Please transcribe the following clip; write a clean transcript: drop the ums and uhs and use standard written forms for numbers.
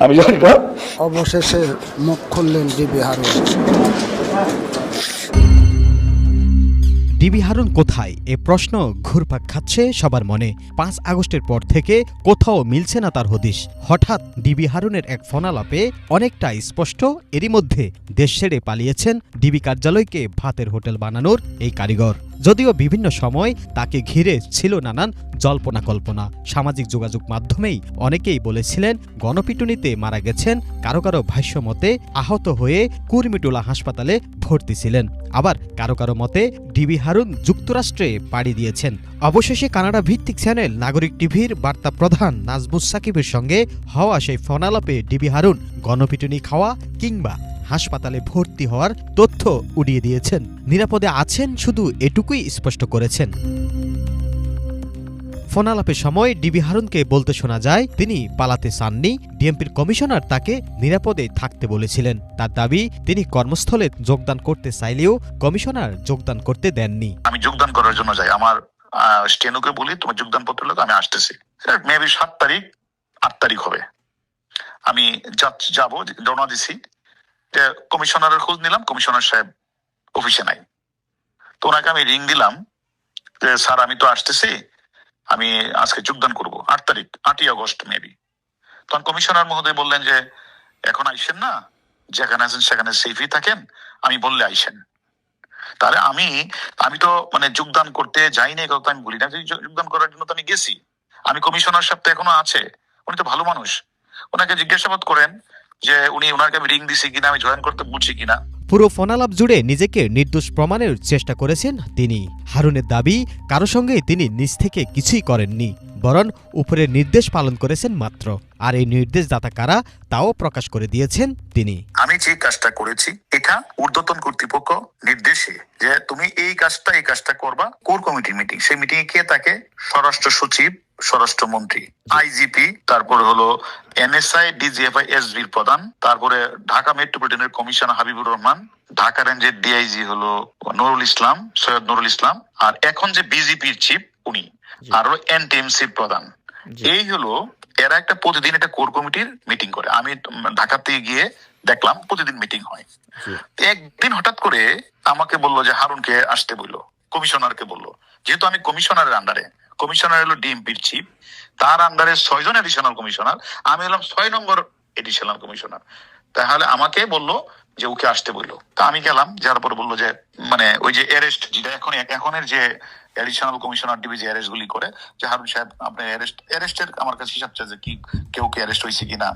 আমি জানি না। অবশেষে মুখ খুললেন ডিবি হারুন। ডিবি হারুন কোথায় এ প্রশ্ন ঘুরপাক খাচ্ছে সবার মনে। 5 আগস্টের পর থেকে কোথাও মিলছে না তার হদিশ। হঠাৎ ডিবি হারুনের এক ফোনালাপে অনেকটা স্পষ্ট, এরই মধ্যে দেশ ছেড়ে পালিয়েছেন ডিবি কার্যালয়কে ভাতের হোটেল বানানোর এই কারিগর। যদিও বিভিন্ন সময় তাকে ঘিরে ছিল নানান জল্পনা কল্পনা। সামাজিক যোগাযোগ মাধ্যমেই অনেকেই বলেছিলেন গণপিটুনিতে মারা গেছেন, কারো কারো ভাষ্যমতে আহত হয়ে কুর্মিটোলা হাসপাতালে ভর্তি ছিলেন, আবার কারো কারো মতে ডিবি হারুন যুক্তরাষ্ট্রে পাড়ি দিয়েছেন। অবশেষে কানাডা ভিত্তিক চ্যানেল নাগরিক টিভির বার্তা প্রধান নাজমুস সাকিবের সঙ্গে হওয়া সেই ফোনালাপে ডিবি হারুন গণপিটুনি খাওয়া কিংবা হাসপাতালে ভর্তি হওয়ার তথ্য উড়িয়ে দিয়েছেন। নিরাপদে আছেন শুধু এটুকুই স্পষ্ট করেছেন। ফোনালাপের সময় ডিবি হারুনকে বলতে শোনা যায় তিনি পালাতে চাননি, ডিএমপির কমিশনার তাকে নিরাপদে থাকতে বলেছিলেন। তার দাবি তিনি কর্মস্থলে যোগদান করতে চাইলেও কমিশনার যোগদান করতে দেননি। আমি যোগদান করার জন্য যাই, আমার স্টেনোকে বলি তোমার যোগদান পত্র লোক আমি আসতেছি, মেবি 7 তারিখ 8 তারিখ হবে। আমি যাবো, রওনা দিছি। কমিশনারের খোঁজ নিলাম, কমিশনার সাহেব অফিসে নাই। তো ওনাকে আমি রিং দিলাম যে স্যার আমি তো আসতেছি, আমি আজকে যোগদান করব 8 তারিখ, 8ই আগস্ট মেবি। তখন কমিশনার মহোদয় বললেন যে এখন আইসেন না, যেখানে আছেন সেখানে সেফই থাকেন, আমি বললে আইসেন। তাহলে আমি তো মানে যোগদান করতে যাইনি, কথা আমি বলি না। যোগদান করার জন্য তো আমি গেছি। আমি কমিশনার সাহেব তো এখনো আছে, উনি তো ভালো মানুষ, ওনাকে জিজ্ঞাসাবাদ করেন যে ওনাকে আমি রিং দিছি কিনা, আমি জয়েন করতে বলছি কিনা। পুরো ফোনালাপ জুড়ে নিজেকে নির্দোষ প্রমাণের চেষ্টা করেছেন তিনি। হারুনের দাবি কারো সঙ্গে তিনি নিজ থেকে কিছুই করেননি, বরং উপরের নির্দেশ পালন করেছেন মাত্র। আর এই নির্দেশদাতা কারা তাও প্রকাশ করে দিয়েছেন তিনি। আমি যে কাজটা করেছি এটা ঊর্ধ্বতন কর্তৃপক্ষ নির্দেশে যে তুমি এই কাজটা করবা। কোর কমিটি মিটিং, সেই মিটিং এ কে থাকে? স্বরাষ্ট্র সচিব, স্বরাষ্ট্রমন্ত্রী, আইজিপি, তারপরে হলো এনএসআই, ডিজিএফআই, এসবির প্রধান, তারপরে ঢাকা মেট্রোপলিটনের কমিশনার হাবিবুর রহমান, ঢাকা রেঞ্জের ডিআইজি হলো নুরুল ইসলাম, সৈয়দ নুরুল ইসলাম, আর এখন যে বিজেপির চিফ উনি, আর হলো এনটিএমসির প্রধান। এই হলো এরা একটা প্রতিদিন একটা কোর কমিটির মিটিং করে। আমি ঢাকাতে গিয়ে দেখলাম প্রতিদিন মিটিং হয়। একদিন হঠাৎ করে আমাকে বললো যে হারুনকে আসতে বললো, কমিশনারকে বললো। যেহেতু আমি কমিশনারের আন্ডারে, কমিশনার হলো ডিএমপির চিফ, তার আন্ডারে 6 জন এডিশনাল কমিশনার, আমি হলাম 6 নম্বর এডিশনাল কমিশনার। তাহলে আমাকে বললো যে ওকে আসতে বললো। তা আমি গেলাম, যার পর বললো যে মানে ওই যে অ্যারেস্ট যেটা এখনের যে এডিশনাল কমিশনার ডিবি যে অ্যারেস্ট গুলি করে, যে হারুন সাহেব আপনার অ্যারেস্টের আমার কাছে হিসাব চাই যে কি কেউ কি অ্যারেস্ট হয়েছে কিনা,